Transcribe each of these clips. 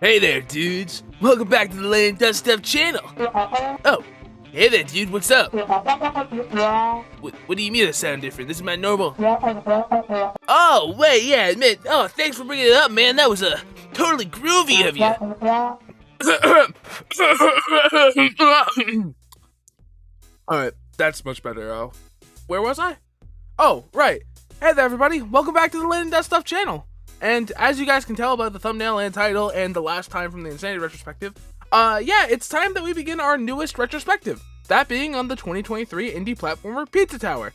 Hey there, dudes. Welcome back to the Landon Does Stuff Channel. Oh, hey there, dude. What's up? What do you mean I sound different? This is my normal. Oh, wait, yeah, man. Oh, thanks for bringing it up, man. That was totally groovy of you. Alright, that's much better. Where was I? Oh, right. Hey there, everybody. Welcome back to the Landon Does Stuff Channel. And as you guys can tell by the thumbnail and title and the last time from the Insanity retrospective, yeah, it's time that we begin our newest retrospective. That being on the 2023 indie platformer Pizzatower.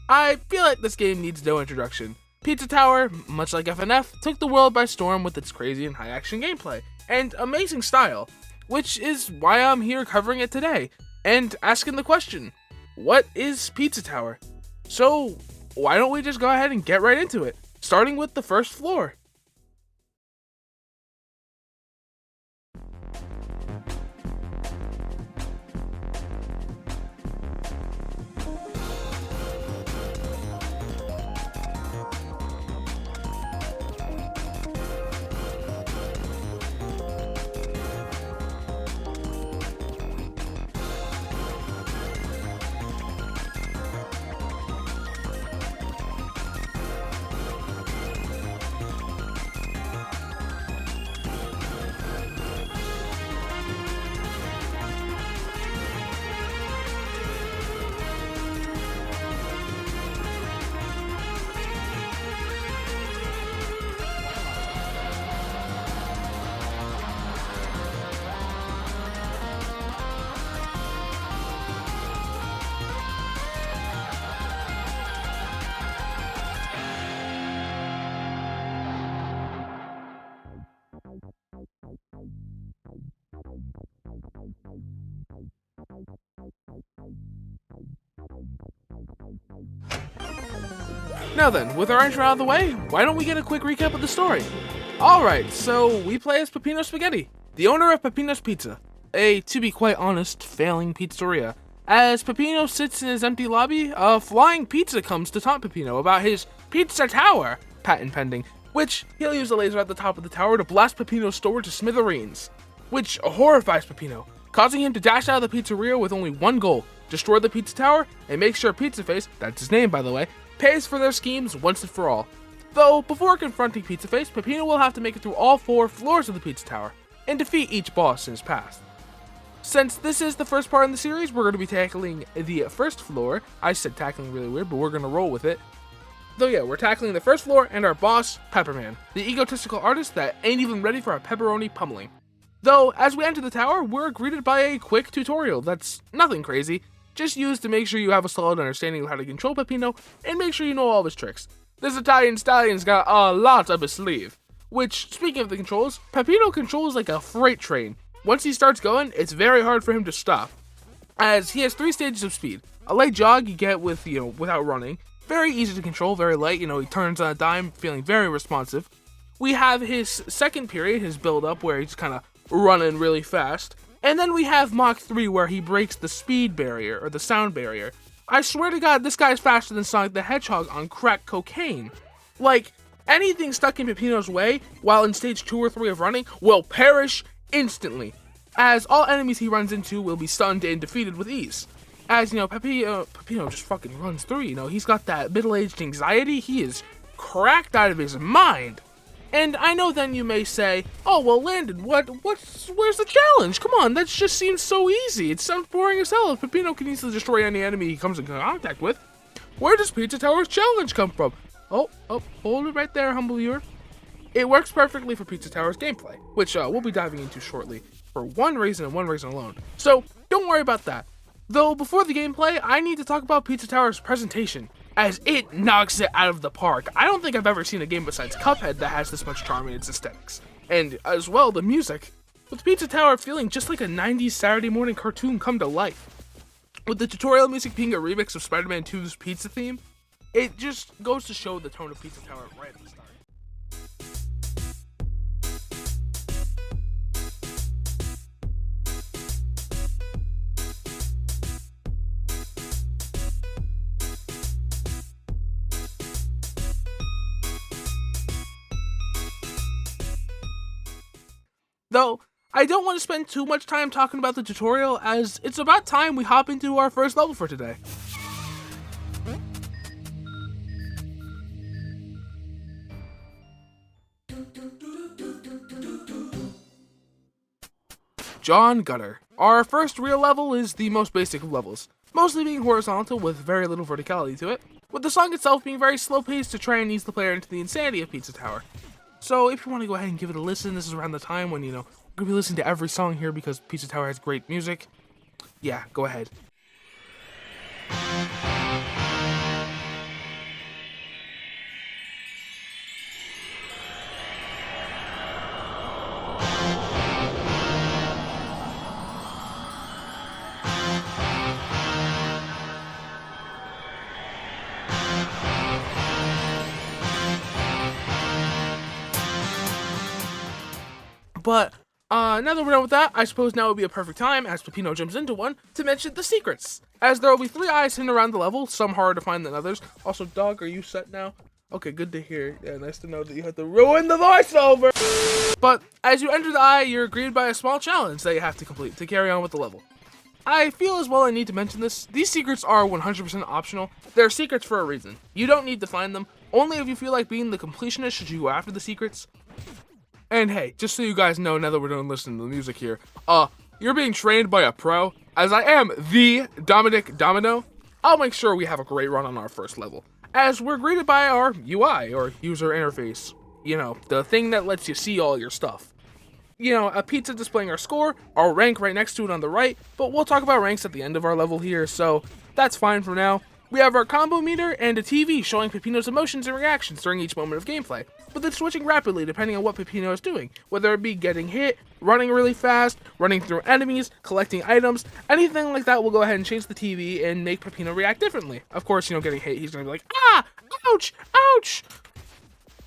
I feel like this game needs no introduction. Pizzatower, much like FNF, took the world by storm with its crazy and high-action gameplay and amazing style, which is why I'm here covering it today and asking the question, what is Pizzatower? So why don't we just go ahead and get right into it, starting with the first floor. Now then, with our intro out of the way, why don't we get a quick recap of the story? Alright, so we play as Peppino Spaghetti, the owner of Peppino's Pizza, a, to be quite honest, failing pizzeria. As Peppino sits in his empty lobby, a flying pizza comes to taunt Peppino about his pizzatower, patent pending, which he'll use a laser at the top of the tower to blast Peppino's store to smithereens, which horrifies Peppino, causing him to dash out of the pizzeria with only one goal: destroy the pizza tower and make sure Pizzaface, that's his name by the way, pays for their schemes once and for all. Though, before confronting Pizzaface, Peppino will have to make it through all 4 floors of the pizza tower, and defeat each boss in his past. Since this is the first part in the series, we're going to be tackling the first floor. I said tackling really weird, but we're going to roll with it. Though yeah, we're tackling the first floor and our boss, Pepperman, the egotistical artist that ain't even ready for a pepperoni pummeling. Though, as we enter the tower, we're greeted by a quick tutorial that's nothing crazy, just used to make sure you have a solid understanding of how to control Peppino and make sure you know all of his tricks. This Italian stallion's got a lot up his sleeve. Which, speaking of the controls, Peppino controls like a freight train. Once he starts going, it's very hard for him to stop, as he has 3 stages of speed. A light jog you get with, without running. Very easy to control, very light, he turns on a dime, feeling very responsive. We have his second period, his build up, where he's kind of running really fast. And then we have Mach 3, where he breaks the speed barrier, or the sound barrier. I swear to God, this guy's faster than Sonic the Hedgehog on crack cocaine. Like, anything stuck in Peppino's way, while in stage 2 or 3 of running, will perish instantly, as all enemies he runs into will be stunned and defeated with ease. As, Peppino just fucking runs through, he's got that middle-aged anxiety, he is cracked out of his mind. And I know then you may say, oh, well, Landon, where's the challenge? Come on, that just seems so easy. It sounds boring as hell if Peppino can easily destroy any enemy he comes in contact with. Where does Pizzatower's challenge come from? Oh, hold it right there, humble viewer. It works perfectly for Pizzatower's gameplay, which we'll be diving into shortly, for one reason and one reason alone. So, don't worry about that. Though, before the gameplay, I need to talk about Pizzatower's presentation, as it knocks it out of the park. I don't think I've ever seen a game besides Cuphead that has this much charm in its aesthetics. And, as well, the music, with Pizzatower feeling just like a 90s Saturday morning cartoon come to life. With the tutorial music being a remix of Spider-Man 2's pizza theme, it just goes to show the tone of Pizzatower right at the start. Though, I don't want to spend too much time talking about the tutorial, as it's about time we hop into our first level for today. John Gutter. Our first real level is the most basic of levels, mostly being horizontal with very little verticality to it, with the song itself being very slow paced to try and ease the player into the insanity of Pizzatower. So if you want to go ahead and give it a listen, this is around the time when, we're going to be listening to every song here because Pizzatower has great music. Yeah, go ahead. But now that we're done with that, I suppose now would be a perfect time, as Peppino jumps into one, to mention the secrets. As there will be 3 eyes hidden around the level, some harder to find than others. Also, dog, are you set now? Okay, good to hear. Yeah, nice to know that you have to ruin the voiceover! But as you enter the eye, you're greeted by a small challenge that you have to complete to carry on with the level. I feel as well I need to mention this. These secrets are 100% optional. They're secrets for a reason. You don't need to find them. Only if you feel like being the completionist should you go after the secrets. And hey, just so you guys know, now that we're done listening to the music here, you're being trained by a pro. As I am the Dominic Domino, I'll make sure we have a great run on our first level, as we're greeted by our UI, or user interface. The thing that lets you see all your stuff. A pizza displaying our score, our rank right next to it on the right, but we'll talk about ranks at the end of our level here, so that's fine for now. We have our combo meter and a TV showing Peppino's emotions and reactions during each moment of gameplay, but it's switching rapidly depending on what Peppino is doing, whether it be getting hit, running really fast, running through enemies, collecting items, anything like that will go ahead and change the TV and make Peppino react differently. Of course, getting hit, he's going to be like, ah, ouch, ouch!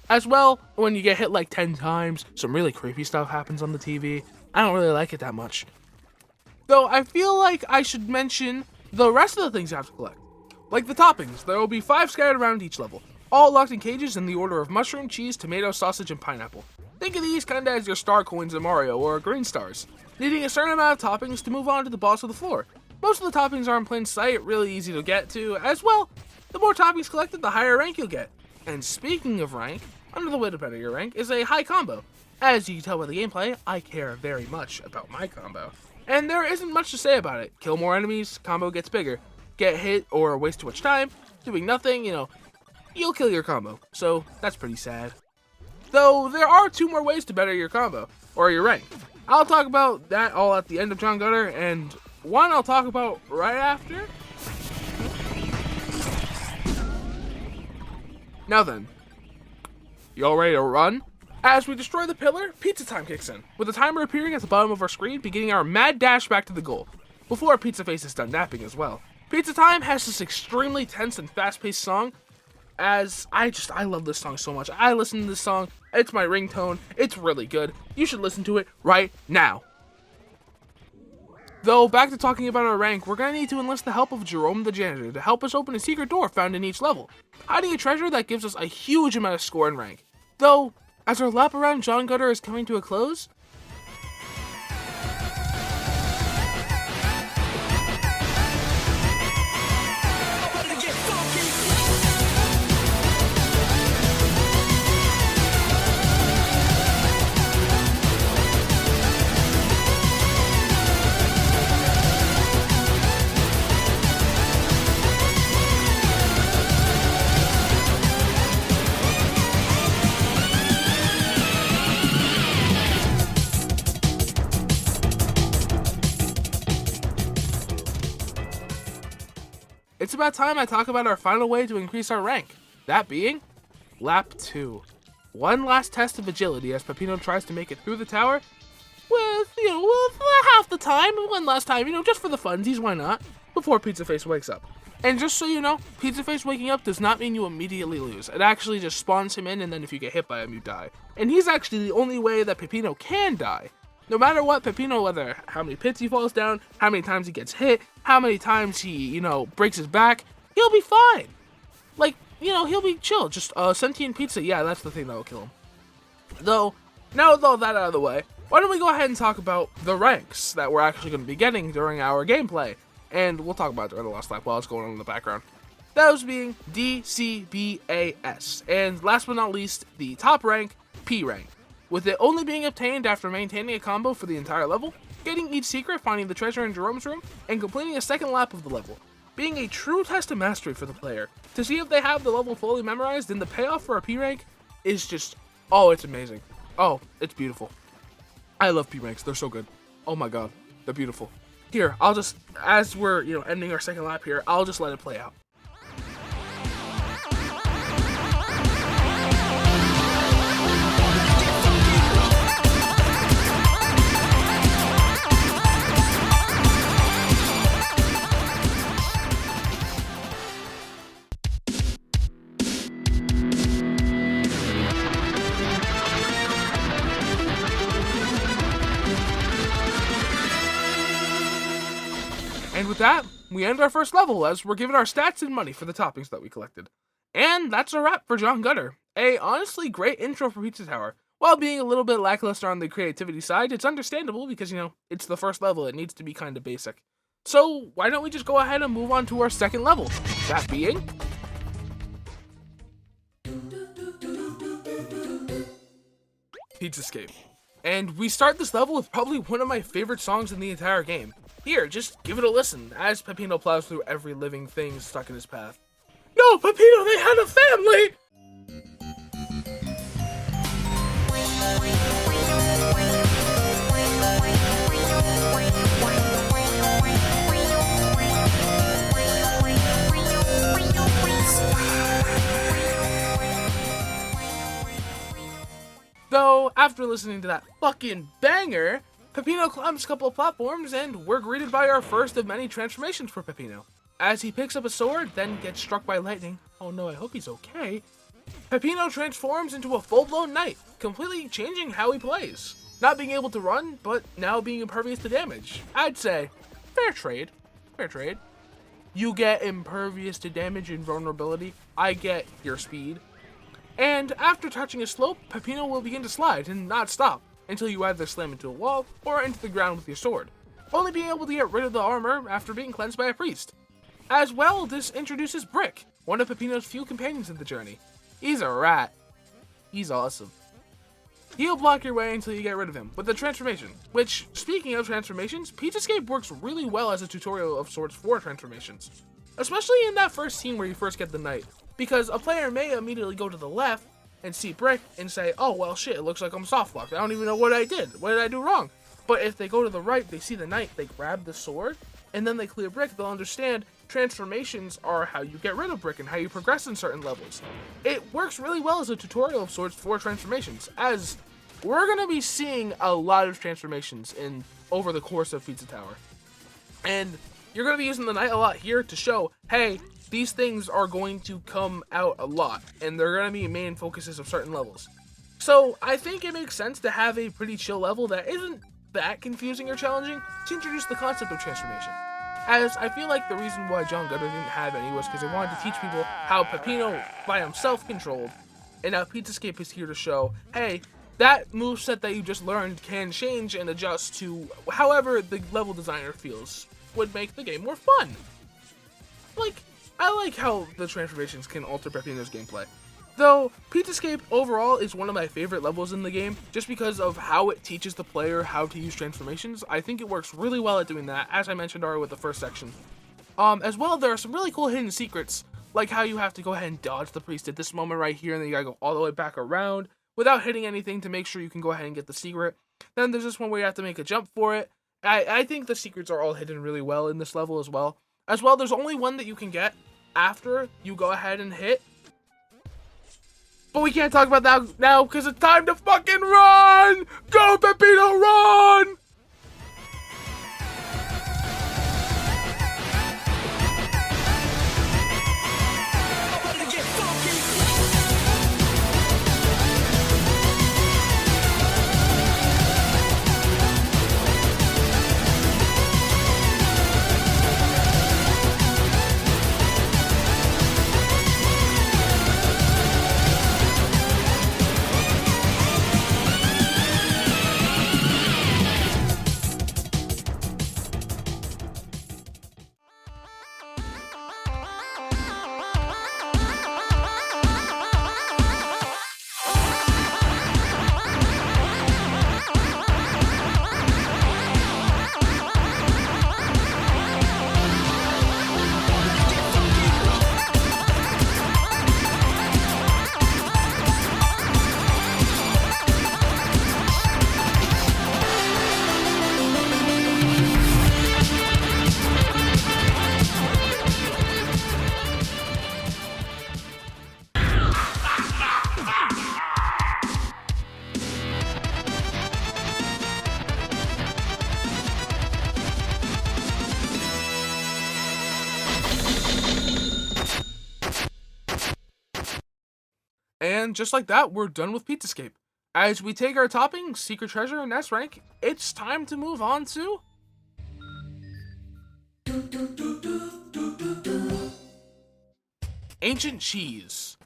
As well, when you get hit like 10 times, some really creepy stuff happens on the TV. I don't really like it that much. Though I feel like I should mention the rest of the things you have to collect. Like the toppings, there will be 5 scattered around each level, all locked in cages in the order of mushroom, cheese, tomato, sausage, and pineapple. Think of these kinda as your star coins in Mario, or green stars, needing a certain amount of toppings to move on to the boss of the floor. Most of the toppings are in plain sight, really easy to get to, as well. The more toppings collected, the higher rank you'll get. And speaking of rank, under the way to better your rank is a high combo. As you can tell by the gameplay, I care very much about my combo. And there isn't much to say about it. Kill more enemies, combo gets bigger. Get hit or waste too much time, doing nothing, you'll kill your combo. So that's pretty sad. Though there are 2 more ways to better your combo, or your rank. I'll talk about that all at the end of John Gutter, and one I'll talk about right after. Now then, you all ready to run? As we destroy the pillar, pizza time kicks in, with a timer appearing at the bottom of our screen, beginning our mad dash back to the goal, before Pizza Face is done napping as well. Pizza Time has this extremely tense and fast-paced song, as I love this song so much. I listen to this song, it's my ringtone, it's really good. You should listen to it right now. Though, back to talking about our rank, we're gonna need to enlist the help of Jerome the janitor to help us open a secret door found in each level, hiding a treasure that gives us a huge amount of score and rank. Though, as our lap around John Gutter is coming to a close, it's about time I talk about our final way to increase our rank, that being Lap 2. One last test of agility as Peppino tries to make it through the tower with half the time, one last time, just for the funsies, why not, before Pizza Face wakes up. And just so you know, Pizza Face waking up does not mean you immediately lose. It actually just spawns him in, and then if you get hit by him, you die. And he's actually the only way that Peppino can die. No matter what, Peppino, whether how many pits he falls down, how many times he gets hit, how many times he, breaks his back, he'll be fine. He'll be chill. Just sentient pizza, yeah, that's the thing that will kill him. Though, now with all that out of the way, why don't we go ahead and talk about the ranks that we're actually going to be getting during our gameplay. And we'll talk about it during the last lap while it's going on in the background. Those being D, C, B, A, S. And last but not least, the top rank, P rank. With it only being obtained after maintaining a combo for the entire level, getting each secret, finding the treasure in Jerome's room, and completing a second lap of the level. Being a true test of mastery for the player. To see if they have the level fully memorized, and the payoff for a P rank is just, oh, it's amazing. Oh, it's beautiful. I love P ranks, they're so good. Oh my god, they're beautiful. Here, I'll just, as we're, ending our second lap here, I'll just let it play out. And with that, we end our first level as we're given our stats and money for the toppings that we collected. And that's a wrap for John Gutter. A honestly great intro for Pizza Tower. While being a little bit lackluster on the creativity side, it's understandable because, it's the first level, it needs to be kind of basic. So why don't we just go ahead and move on to our second level, that being Pizzascape. And we start this level with probably one of my favorite songs in the entire game. Here, just give it a listen, as Peppino plows through every living thing stuck in his path. No, Peppino, they had a family! Though, after listening to that fucking banger, Peppino climbs a couple of platforms, and we're greeted by our first of many transformations for Peppino. As he picks up a sword, then gets struck by lightning, oh no, I hope he's okay, Peppino transforms into a full-blown knight, completely changing how he plays. Not being able to run, but now being impervious to damage. I'd say, fair trade. Fair trade. You get impervious to damage and vulnerability, I get your speed. And after touching a slope, Peppino will begin to slide and not stop, until you either slam into a wall or into the ground with your sword, only being able to get rid of the armor after being cleansed by a priest. As well, this introduces Brick, one of Peppino's few companions in the journey. He's a rat. He's awesome. He'll block your way until you get rid of him with the transformation, which, speaking of transformations, Pizzascape works really well as a tutorial of sorts for transformations. Especially in that first scene where you first get the knight, because a player may immediately go to the left and see Brick and say, oh, well, shit, it looks like I'm soft locked. I don't even know what I did. What did I do wrong? But if they go to the right, they see the knight, they grab the sword, and then they clear Brick, they'll understand transformations are how you get rid of Brick and how you progress in certain levels. It works really well as a tutorial of sorts for transformations, as we're going to be seeing a lot of transformations over the course of Pizza Tower. And you're going to be using the knight a lot here to show, hey, these things are going to come out a lot, and they're going to be main focuses of certain levels. So I think it makes sense to have a pretty chill level that isn't that confusing or challenging to introduce the concept of transformation. As I feel like the reason why John Gutter didn't have any was because they wanted to teach people how Peppino by himself controlled, and now Pizzascape is here to show, hey, that moveset that you just learned can change and adjust to however the level designer feels would make the game more fun. I like how the transformations can alter Peppino's gameplay. Though, Pizzascape overall is one of my favorite levels in the game, just because of how it teaches the player how to use transformations. I think it works really well at doing that, as I mentioned already with the first section. As well, there are some really cool hidden secrets, like how you have to go ahead and dodge the priest at this moment right here, and then you gotta go all the way back around without hitting anything to make sure you can go ahead and get the secret. Then there's this one where you have to make a jump for it. I think the secrets are all hidden really well in this level as well. As well, there's only one that you can get after you go ahead and hit. But we can't talk about that now because it's time to fucking run! Go, Peppino, run! And just like that, we're done with Pizzascape. As we take our topping, Secret Treasure, and S rank, it's time to move on to... Ancient Cheese.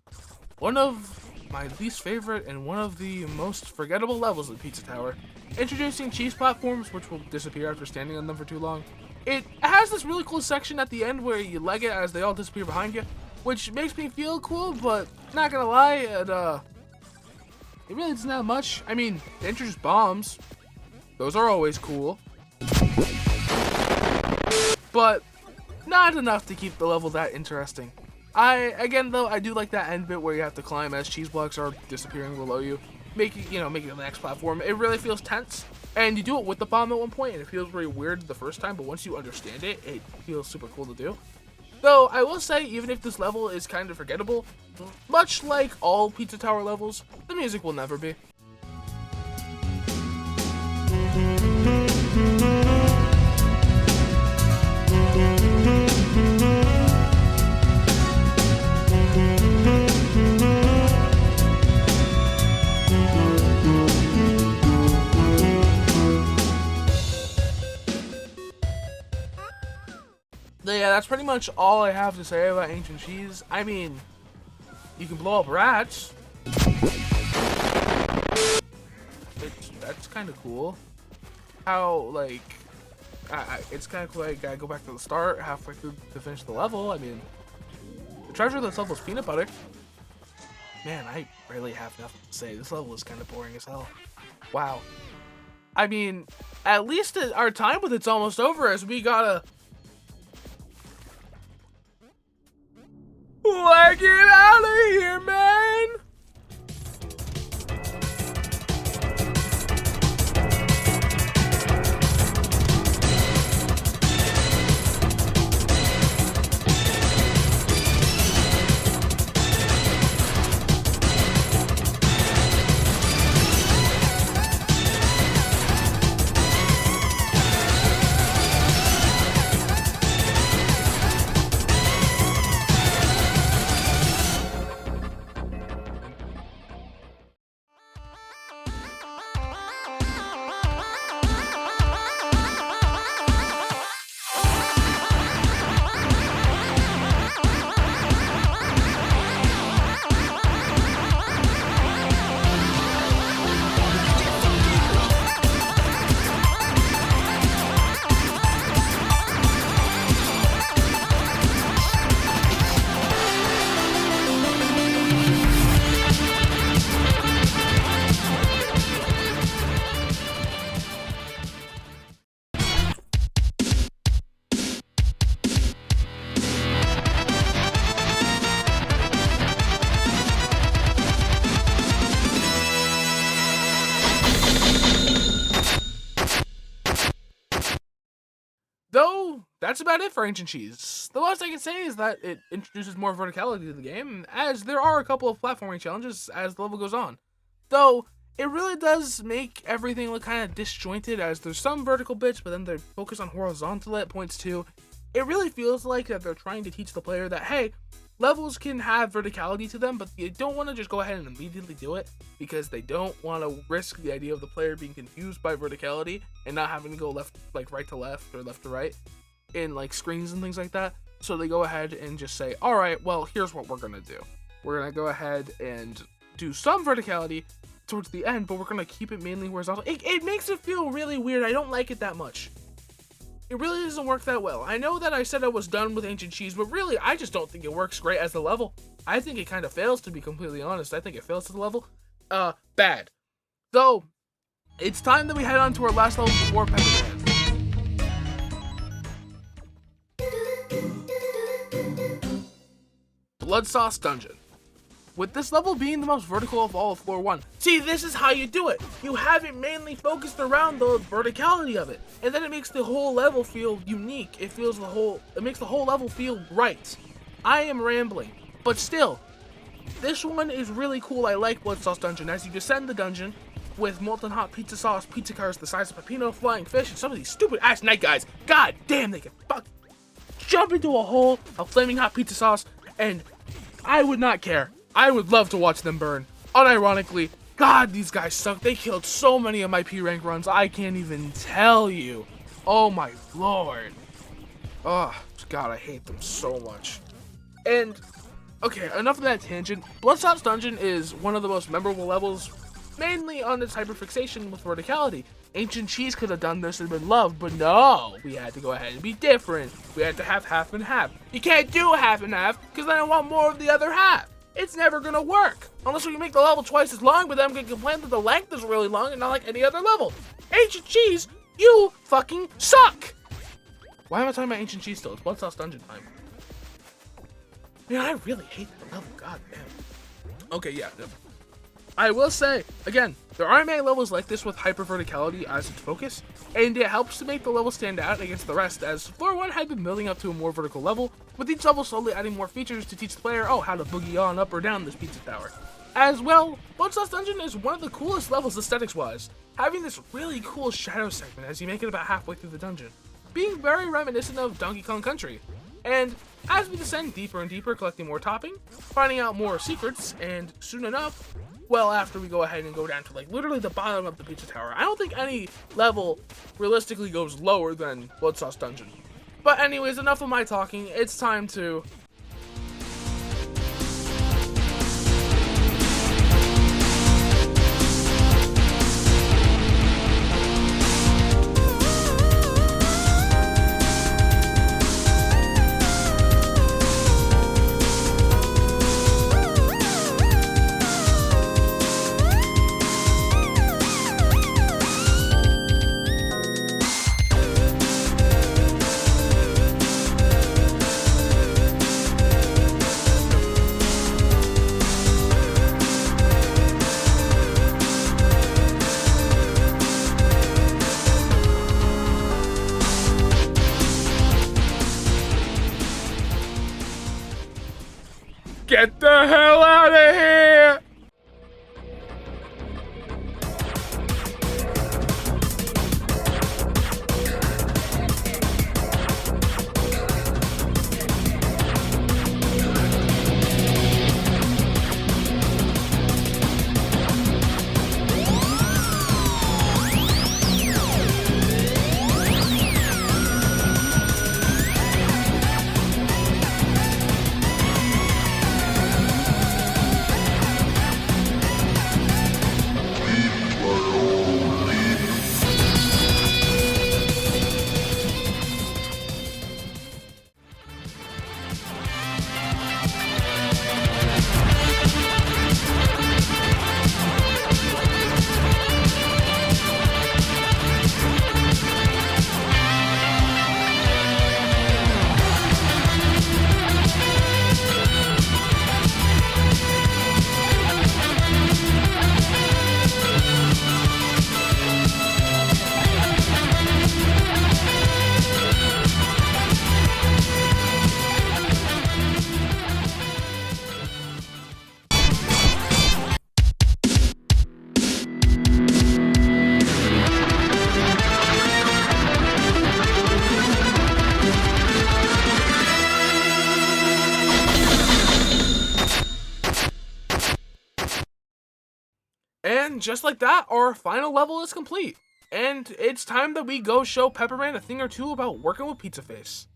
One of my least favorite and one of the most forgettable levels of Pizza Tower. Introducing cheese platforms, which will disappear after standing on them for too long. It has this really cool section at the end where you leg it as they all disappear behind you, which makes me feel cool, but not gonna lie, it really doesn't have much. I mean, they introduce bombs. Those are always cool. But not enough to keep the level that interesting. Again though, I do like that end bit where you have to climb as cheese blocks are disappearing below you, making it the next platform. It really feels tense, and you do it with the bomb at one point, and it feels very weird the first time, but once you understand it, it feels super cool to do. Though, I will say, even if this level is kind of forgettable, much like all Pizza Tower levels, the music will never be. Yeah, that's pretty much all I have to say about Ancient Cheese. I mean, you can blow up rats. That's kind of cool. How, like, it's kind of cool. I gotta go back to the start halfway through to finish the level. I mean, the treasure of this level is peanut butter. Man, I really have nothing to say. This level is kind of boring as hell. Wow. I mean, at least our time with it's almost over, as we gotta... Like, get out of here, man! Though, that's about it for Ancient Cheese. The most I can say is that it introduces more verticality to the game, as there are a couple of platforming challenges as the level goes on. Though, it really does make everything look kind of disjointed, as there's some vertical bits, but then they focus on horizontal at points too. It really feels like that they're trying to teach the player that, hey, levels can have verticality to them, but you don't want to just go ahead and immediately do it, because they don't want to risk the idea of the player being confused by verticality and not having to go right to left or left to right in like screens and things like that. So they go ahead and just say, all right, well, here's what we're gonna do. We're gonna go ahead and do some verticality towards the end, but we're gonna keep it mainly horizontal. It makes it feel really weird. I don't like it that much. It really doesn't work that well. I know that I said I was done with Ancient Cheese, but really, I just don't think it works great as the level. I think it kind of fails, to be completely honest. I think it fails to the level. Bad. So, it's time that we head on to our last level before Pepperman. Blood Sauce Dungeon. With this level being the most vertical of all of Floor 1. See, this is how you do it. You have it mainly focused around the verticality of it. And then it makes the whole level feel unique. It makes the whole level feel right. I am rambling. But still, this one is really cool. I like Blood Sauce Dungeon. As you descend the dungeon with molten hot pizza sauce, pizza cars the size of peppino, flying fish, and some of these stupid ass night guys. God damn, they can jump into a hole of flaming hot pizza sauce, and I would not care. I would love to watch them burn. Unironically, God, these guys suck. They killed so many of my P rank runs, I can't even tell you. Oh my lord. Oh, God, I hate them so much. And, okay, enough of that tangent. Bloodstone's Dungeon is one of the most memorable levels, mainly on its hyperfixation with verticality. Ancient Cheese could have done this and been loved, but no, we had to go ahead and be different. We had to have half and half. You can't do half and half, because then I want more of the other half. It's never gonna work. Unless we make the level twice as long, but then I'm gonna complain that the length is really long and not like any other level. Ancient Cheese, you fucking suck! Why am I talking about Ancient Cheese still? It's Bloodstone's Dungeon time. Man, I really hate that level, god damn. Okay, yeah, no. I will say, again, there aren't many levels like this with hyper verticality as its focus, and it helps to make the level stand out against the rest, as Floor 1 had been building up to a more vertical level, with each level slowly adding more features to teach the player, how to boogie on up or down this pizza tower. As well, Bloodstone's Dungeon is one of the coolest levels aesthetics-wise, having this really cool shadow segment as you make it about halfway through the dungeon, being very reminiscent of Donkey Kong Country. And as we descend deeper and deeper, collecting more topping, finding out more secrets, and soon enough, well, after we go ahead and go down to like literally the bottom of the pizza tower, I don't think any level realistically goes lower than Bloodstone's Dungeon. But anyways, enough of my talking, it's time to... Get the hell out of here! And just like that, our final level is complete. And it's time that we go show Pepperman a thing or two about working with Pizza Face.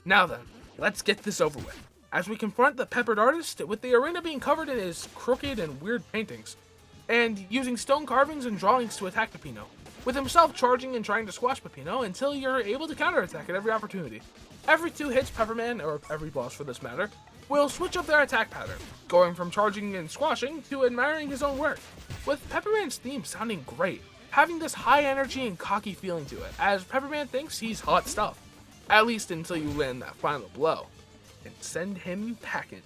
Now then, let's get this over with, as we confront the peppered artist with the arena being covered in his crooked and weird paintings, and using stone carvings and drawings to attack Peppino, with himself charging and trying to squash Peppino until you're able to counterattack at every opportunity. Every 2 hits, Pepperman, or every boss for this matter, will switch up their attack pattern, going from charging and squashing to admiring his own work, with Pepperman's theme sounding great, having this high energy and cocky feeling to it, as Pepperman thinks he's hot stuff. At least until you land that final blow, and send him packing.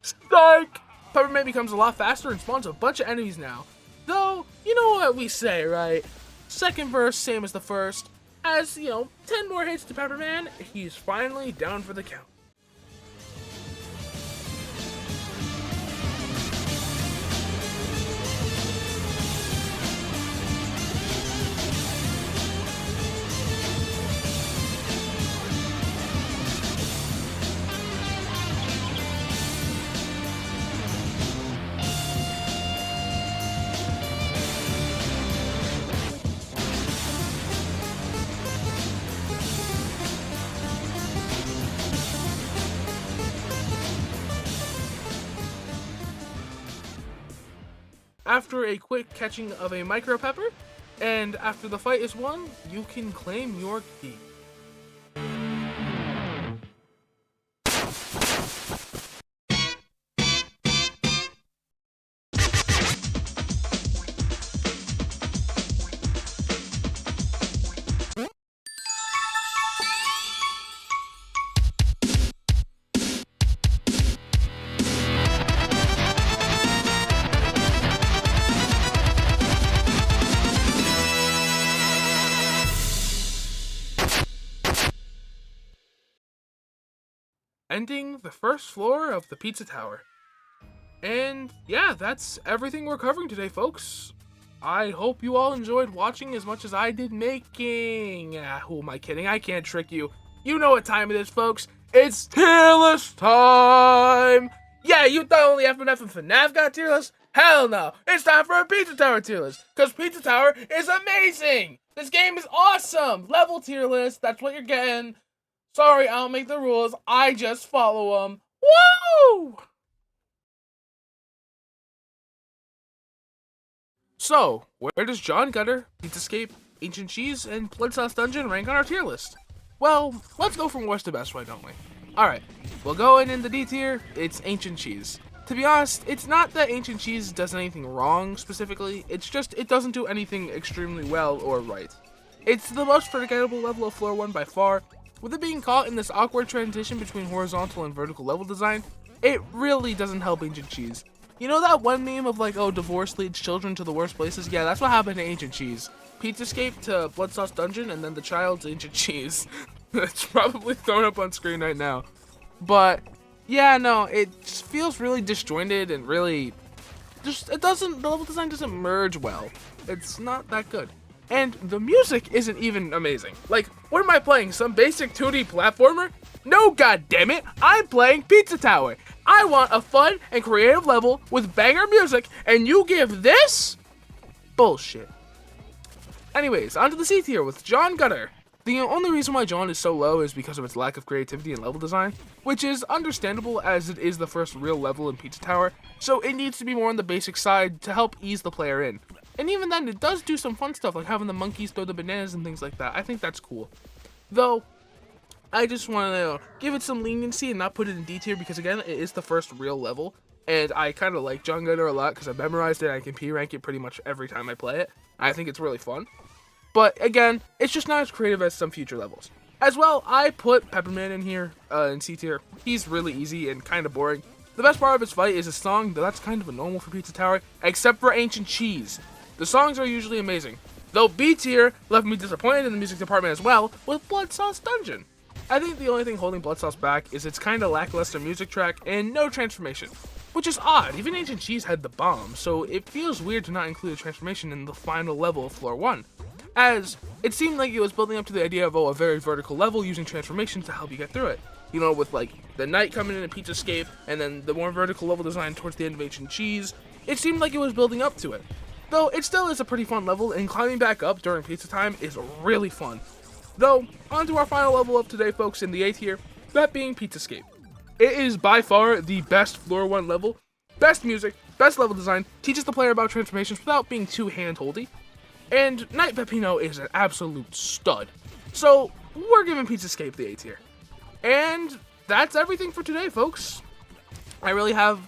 Psych! Pepperman becomes a lot faster and spawns a bunch of enemies now. Though, you know what we say, right? Second verse, same as the first. As, 10 more hits to Pepperman, he's finally down for the count. After a quick catching of a micro pepper, and after the fight is won, you can claim your key. Ending the first floor of the pizza tower. And yeah, that's everything we're covering today, folks. I hope you all enjoyed watching as much as I did making. Who am I kidding? I can't trick you. You know what time it is, folks. It's tier list time! Yeah, you thought only FNF and FNAF got tier list? Hell no! It's time for a Pizza Tower tier list, because Pizza Tower is amazing! This game is awesome! Level tier list, that's what you're getting. Sorry, I don't make the rules, I just follow them. Woo! So, where does John Gutter, Pizzascape, Ancient Cheese, and Blood Sauce Dungeon rank on our tier list? Well, let's go from worst to best, why don't we? Alright, we'll go in the D tier, it's Ancient Cheese. To be honest, it's not that Ancient Cheese does anything wrong specifically, it's just it doesn't do anything extremely well or right. It's the most forgettable level of Floor 1 by far. With it being caught in this awkward transition between horizontal and vertical level design, it really doesn't help Ancient Cheese. You know that one meme of like, oh, divorce leads children to the worst places? Yeah, that's what happened to Ancient Cheese. Pizzascape to Blood Sauce Dungeon, and then the child's Ancient Cheese. It's probably thrown up on screen right now. But, yeah, no, it just feels really disjointed and really, the level design doesn't merge well. It's not that good. And the music isn't even amazing. Like, what am I playing? Some basic 2D platformer? No, goddammit, I'm playing Pizza Tower. I want a fun and creative level with banger music, and you give this? Bullshit. Anyways, onto the C tier with John Gutter. The only reason why John is so low is because of its lack of creativity and level design, which is understandable as it is the first real level in Pizza Tower, so it needs to be more on the basic side to help ease the player in. And even then, it does do some fun stuff, like having the monkeys throw the bananas and things like that. I think that's cool. Though, I just want to give it some leniency and not put it in D tier, because again, it is the first real level. And I kind of like John Gutter a lot, because I've memorized it and I can P-rank it pretty much every time I play it. I think it's really fun. But again, it's just not as creative as some future levels. As well, I put Pepperman in here, in C tier. He's really easy and kind of boring. The best part of his fight is his song, though that's kind of a normal for Pizza Tower, except for Ancient Cheese. The songs are usually amazing, though B tier left me disappointed in the music department as well with Blood Sauce Dungeon. I think the only thing holding Blood Sauce back is its kinda lackluster music track and no transformation, which is odd. Even Ancient Cheese had the bomb, so it feels weird to not include a transformation in the final level of Floor 1, as it seemed like it was building up to the idea of, a very vertical level using transformations to help you get through it. You know, with like the night coming in Pizzascape, and then the more vertical level design towards the end of Ancient Cheese. It seemed like it was building up to it. Though it still is a pretty fun level, and climbing back up during pizza time is really fun. Though, on to our final level of today, folks, in the A tier, that being Pizzascape. It is by far the best Floor 1 level, best music, best level design, teaches the player about transformations without being too hand-holdy. And Night Peppino is an absolute stud. So, we're giving Pizzascape the A tier. And that's everything for today, folks. I don't have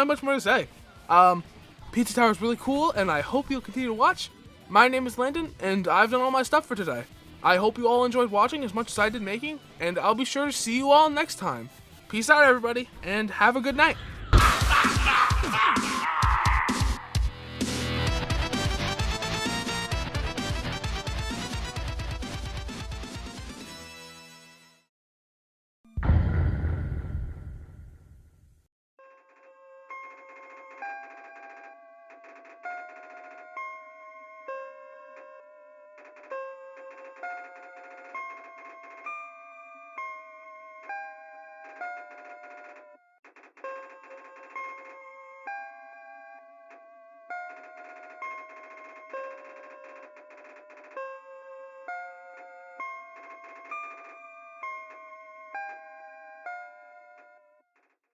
much more to say. Pizzatower is really cool, and I hope you'll continue to watch. My name is Landon, and I've done all my stuff for today. I hope you all enjoyed watching as much as I did making, and I'll be sure to see you all next time. Peace out, everybody, and have a good night.